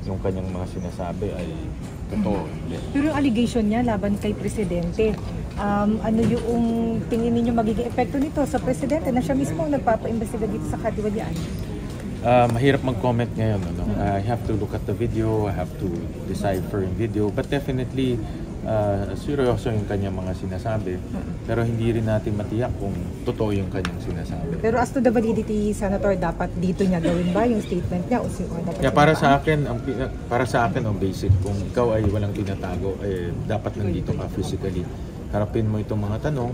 yung kanyang mga sinasabi ay totoo. Pero yung allegation niya laban kay Presidente, ano yung tingin ninyo magiging epekto nito sa Presidente na siya mismo ang nagpapa-imbestiga dito sa katiwalian? Mahirap mag-comment ngayon. Ano? I have to look at the video, I have to decipher yung video, but definitely seryoso yung kanyang mga sinasabi, pero hindi rin natin matiyak kung totoo yung kanyang sinasabi. Pero as to the validity, Senator, dapat dito niya gawin ba yung statement niya o dapat para sa akin ang basic, kung ikaw ay walang tinatago, dapat nandito ka physically. Harapin mo itong mga tanong,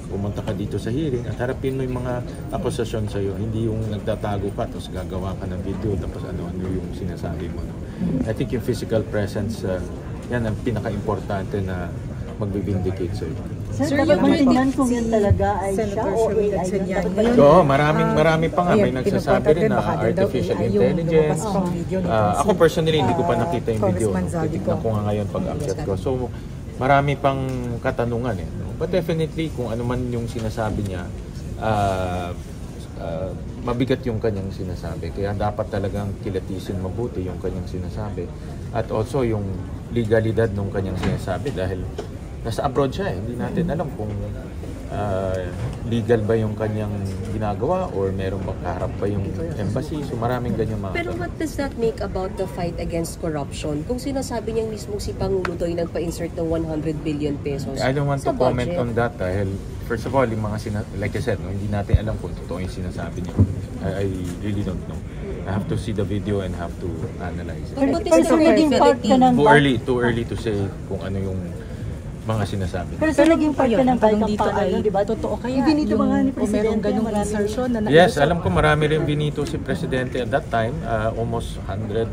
pumunta ka dito sa hearing at harapin mo yung mga akusasyon sa iyo, hindi yung nagtatago ka tapos gagawa ka ng video tapos ano-ano yung sinasabi mo. No? I think yung physical presence, yan ang pinaka-importante na magbibindicate sa iyo. Sir, dapat maintindihan kung yan talaga ay siya o AI. Oo, marami pa nga. May nagsasabi rin na artificial intelligence. Ako personally, hindi ko pa nakita yung video. Titignan ko nga ngayon pag-akyat ko. So, marami pang katanungan eh. But definitely, kung ano man yung sinasabi niya, mabigat yung kanyang sinasabi. Kaya dapat talagang kilatisin mabuti yung kanyang sinasabi. At also yung legalidad ng kanyang sinasabi dahil nasa abroad siya eh. Hindi natin alam kung legal ba yung kanyang ginagawa or meron ba kaharap pa yung embassy. So maraming ganyan mga. Pero what does that make about the fight against corruption? Kung sinasabi niya mismo si Pangulo to yung nagpa-insert ng 100 billion pesos I don't want to comment budget on that dahil first of all, yung mga like I said, no, hindi natin alam kung totoo yung sinasabi niya. I really don't know. I have to see the video and have to analyze it. But what is the credibility? Too early to say kung ano yung mga sinasabi. Pero sa naging part ka ng tanong dito kampanya, ay di ba? totoo kaya Binito ba nga ni o merong Presidente ganung marami- insertion na Yes, alam ko marami rin binito si Presidente at that time, almost 100,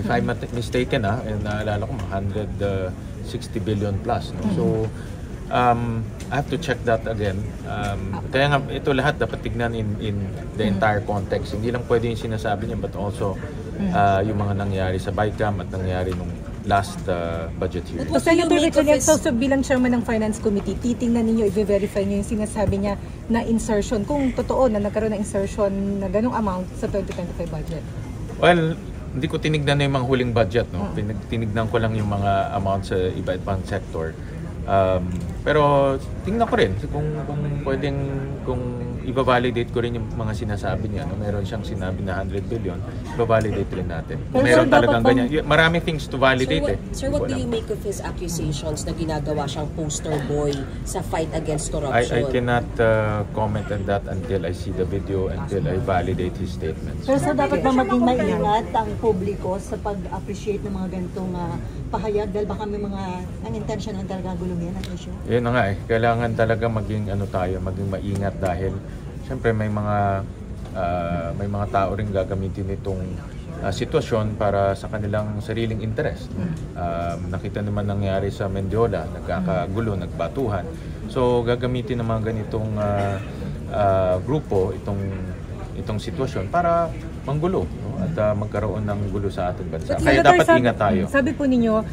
if I'm not mistaken, and naalala ko, 160 billion plus. No? So, I have to check that again. Kaya nga, ito lahat dapat tignan in the entire context. Hindi lang pwede yung sinasabi niya, but also yung mga nangyari sa BICAM at nangyari nung last budget hearing. What do you Senator make of Richard, his- so bilang chairman ng Finance Committee, titingnan ninyo, i-verify niyo yung sinasabi niya na insertion, kung totoo na nagkaroon ng insertion na ganung amount sa 2025 budget? Well, hindi ko tinignan na yung mga huling budget. No? Tinignan ko lang yung mga amount sa iba-ibang sector. Pero tingnan ko rin kung pwedeng, kung i-validate ko rin yung mga sinasabi niya. No? Meron siyang sinabi na 100 billion, i-validate rin natin. Kung meron talagang ganyan. Maraming things to validate. Sir, what do you make of his accusations na ginagawa siyang poster boy sa fight against corruption? I cannot comment on that until I see the video, until I validate his statements. Pero sa dapat ba maging maingat ang publiko sa pag-appreciate ng mga ganitong pahayag dahil baka may mga ang intention ng talaga gulungin ang issue? Yun na nga eh. Kailangan talaga maging maging maingat dahil siyempre may mga tao rin gagamitin itong sitwasyon para sa kanilang sariling interest. Nakita naman nangyari sa Mendiola, nagkakagulo, nagbatuhan. So gagamitin ng mga ganitong grupo itong sitwasyon para manggulo, no? At magkaroon ng gulo sa ating bansa. Kaya dapat ingat tayo. Sabi po ninyo,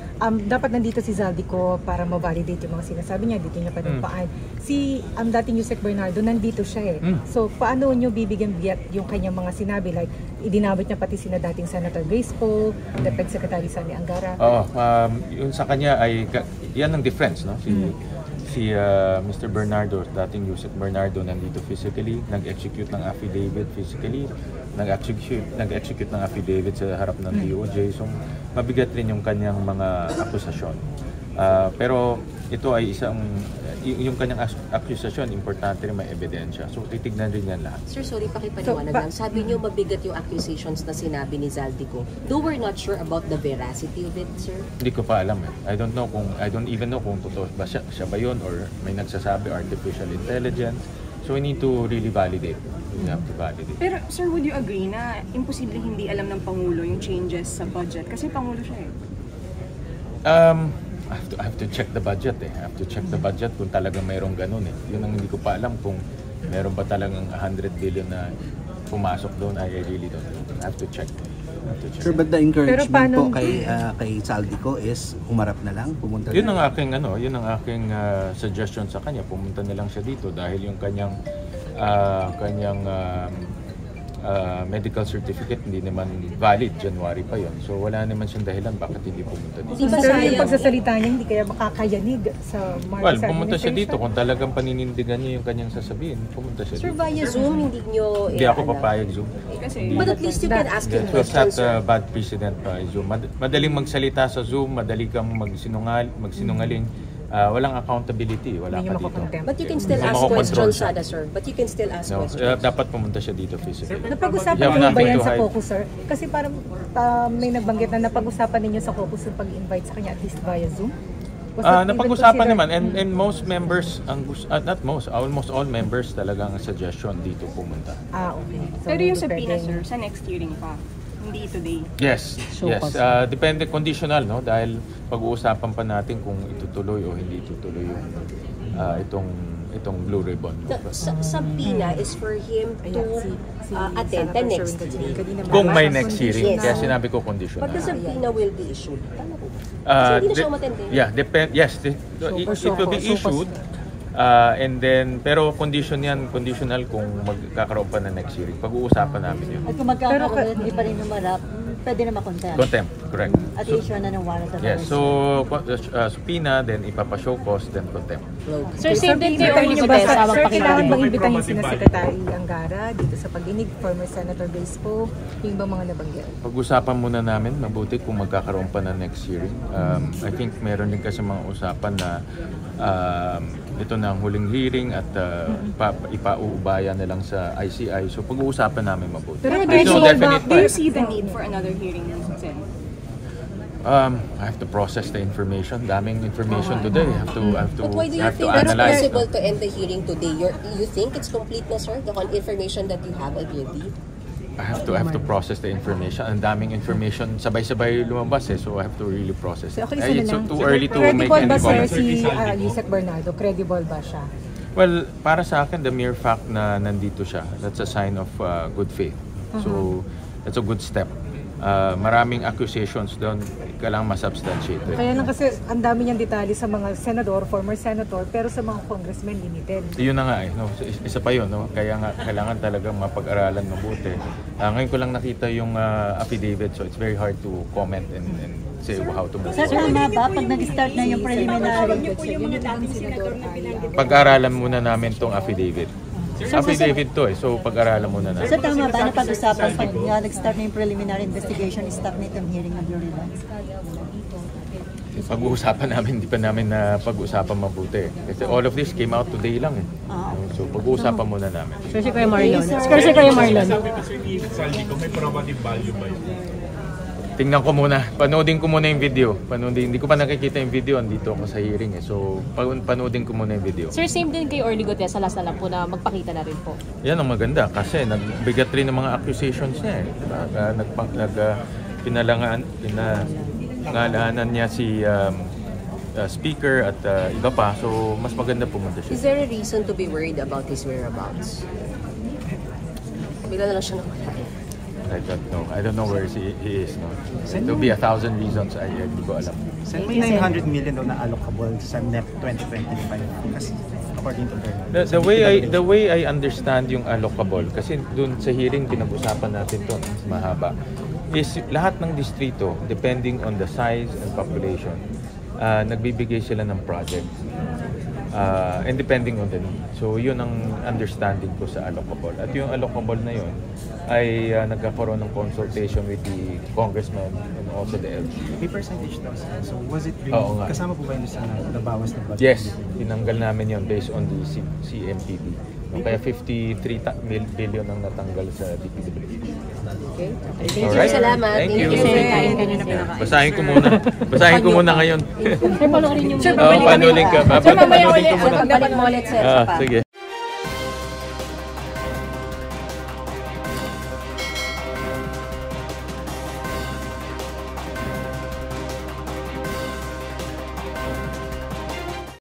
dapat nandito si Zaldico para ma-validate yung mga sinasabi niya, dito niya panampaan. Si dating Yusek Bernardo, nandito siya eh. So, paano niyo bibigyan biyat yung kanyang mga sinabi? Like, idinabot niya pati sina dating Senator Grace Poe, Defense Secretary Sani Angara. Yun sa kanya ay, yan ang difference, no? Si Mr. Bernardo, dating Yusek Bernardo, nandito physically, nag-execute ng affidavit physically, nag-execute ng affidavit sa harap ng DOJ. So, mabigat rin yung kanyang mga akusasyon. Pero ito ay yung kanyang akusasyon, importante rin may ebidensya. So, titignan rin yan lahat. Sir, sorry, pakipaliwanag lang. Sabi niyo mabigat yung accusations na sinabi ni Zaldico. Though we're not sure about the veracity of it, sir. Hindi ko pa alam eh. I don't even know kung totoo ba siya ba yun or may nagsasabi artificial intelligence. So we need to really validate. We have to validate. Pero sir, would you agree na imposible hindi alam ng Pangulo yung changes sa budget? Kasi Pangulo siya eh. I have to check the budget eh. I have to check the budget kung talagang mayroong ganun eh. Yun ang hindi ko pa alam kung meron ba talagang 100 billion na pumasok doon. I really don't know. I have to check. Sir, but the encouragement po kay Zaldico is humarap na lang, pumunta yun ang aking suggestion sa kanya, pumunta na lang siya dito dahil yung kanyang medical certificate, hindi naman valid, January pa yon. So wala naman siyang dahilan bakit hindi pumunta dito. Di ba Sir, yung sayang? pagsasalita niya, hindi kaya makakayanig sa Marcos Well, pumunta siya administration? dito kung talagang paninindigan niya yung kanyang sasabihin, pumunta siya Sir, dito. via Zoom, hindi nyo Hindi ako papayag Zoom. Kasi But at least you can ask him It was not questions, sir. bad precedent Zoom. Madaling magsalita sa Zoom, madali kang magsinungaling. Walang accountability, wala Hindi ka niyo dito. makokontempt. But you can still Hindi ask mo questions, siya. sana, sir. But you can still ask No, questions. dapat pumunta siya dito physically. Napag-usapan You have niyo ba nothing yan to sa hide. caucus, sir? Kasi parang may nagbanggit na napag-usapan ninyo sa caucus yung pag-invite sa kanya at least via Zoom? Was that even Napag-usapan considered? naman and most members, not most, almost all members talagang suggestion dito pumunta. Okay. So, Pero yung hindi subpoena, pwedeng- sir, sa next hearing pa. Hindi today. Yes, yes. Depende, conditional, no? Dahil pag-uusapan pa natin kung itutuloy o hindi itutuloy yung itong Blue Ribbon. The subpoena is for him to attend the next hearing. Kung may next hearing, Yes. kaya sinabi ko conditional. But the subpoena will be issued. Tama po ba? Kasi hindi na siya umatende. Yeah, yes, it will be issued. And then, pero conditional kung magkakaroon pa ng next hearing. Pag-uusapan namin yun. At kung magkakaroon, hindi pa rin humarap, pwede na makontempt. Contempt, correct. At i-issue na ng warrant of Yes, arrest. so subpoena, then ipapa-show cause, then contempt. Sir, same din kay Sir, Orly niyo ba, Gutesa, sir, magpakita kailangan rin. bang imbitahin si na Secretary Angara dito sa pagdinig, former Senator Baspo, yung ba mga nabanggit? Pag-usapan muna namin mabuti kung magkakaroon pa ng next hearing. I think meron din kasi mga usapan na ito na ang huling hearing at ipauubaya na lang sa ICI. So pag-uusapan namin mabuti. Pero There's no definite Do you time. see the need for another hearing, Sen? I have to process the information. Daming information today. I have to But why do you have to think it's analyze. possible to end the hearing today? You think it's complete na, sir? The information that you have already? I have to process the information. Ang daming information, sabay-sabay lumabas so I have to really process it. Okay, isa na It's lang. too early to make Credible any ba, sir, comments. si Yusek Bernardo? Credible ba siya? Well, para sa akin, the mere fact na nandito siya, that's a sign of good faith. So, that's a good step. Maraming accusations doon, kailangan masubstantiate. Kaya lang kasi ang dami niyang detalye sa mga senador, former senator, pero sa mga congressmen limited. Yun na nga no? Isa pa yun, no? Kaya nga kailangan talagang mapag-aralan mabuti. Ngayon ko lang nakita yung affidavit, so it's very hard to comment and say how to move Sir, forward. tama ba pag nag-start na yung preliminary? Pag-aralan muna namin tong affidavit. Affidavit to so pag-aralan muna natin. Sir, tama ba na pag-usapan pag nag-start na yung preliminary investigation, stop na itong hearing ng Blue Ribbon? Pag-uusapan namin, hindi pa namin na pag-uusapan mabuti. Kasi all of this came out today lang So pag-uusapan muna namin. Sir, si Kuya Marlon. Sir, Kuya Marlon. Sabi kasi ni Saldi ko, may probative value ba yun? Tingnan ko muna. Panoodin ko muna yung video. Hindi ko pa nakikita yung video. Andito ako sa hearing So panoodin ko muna yung video. Sir, same din kay Orly Gutesa, last na lang po na magpakita na rin po. Yan ang maganda kasi nagbigat rin ng mga accusations niya pinalangaanan niya si speaker at iba pa. So mas maganda pumunta Is siya. there a reason to be worried about his whereabouts? Bigla na lang siya nakakaya. I don't know where he is. No? There'll be 1,000 reasons. Hindi ko alam. Sir, may 900 million daw na allocable sa NEP 2025 kasi according to The way I understand yung allocable, kasi dun sa hearing pinag-usapan natin to, mahaba, is lahat ng distrito, depending on the size and population, nagbibigay sila ng project. And depending on the need. So yun ang understanding ko sa allocable. At yung allocable na yun ay nagkakaroon ng consultation with the congressman and also the LG. May percentage daw sir. So was it Oo nga. kasama po ba yun sa nabawas na budget? Yes, tinanggal namin yun based on the CMPP. Kaya 53 billion ang natanggal sa DPWH. Okay? Alright. Salamat. Thank you. Sir, Basahin ko muna. Basahin ko muna ngayon. Sir, panoorin yung Panulin ka. Sir, mamaya ulit. Panoorin ko muna. Balik mo ulit, sir. Sige.